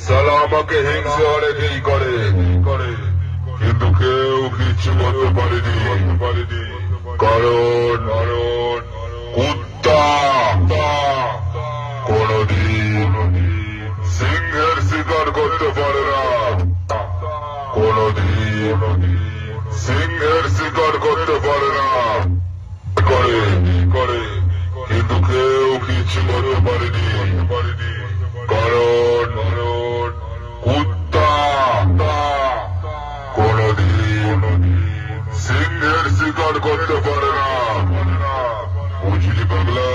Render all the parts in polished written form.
সালা আমাকে হিংসে অনেকেই করে, কিন্তু কেউ কিছু করতে পারেনি। কারণ কুত্তা কোনদিন সিংহের শিকার করতে পারে না, কোনদিন সিংহের শিকার করতে পারে না। করে কিন্তু কেউ কিছু করতে পারেনি। কারণ কুত্তা কোনদিন সিংহের শিকার করতে পারে না। বুঝলি পাগলা?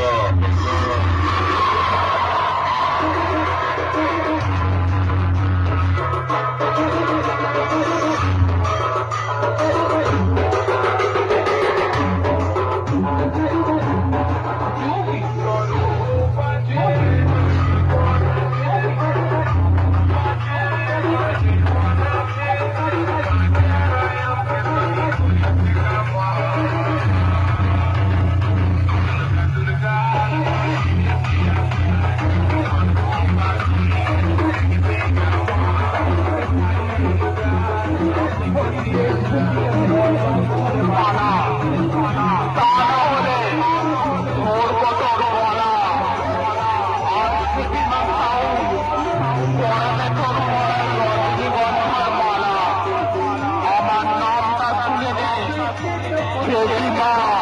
Krishna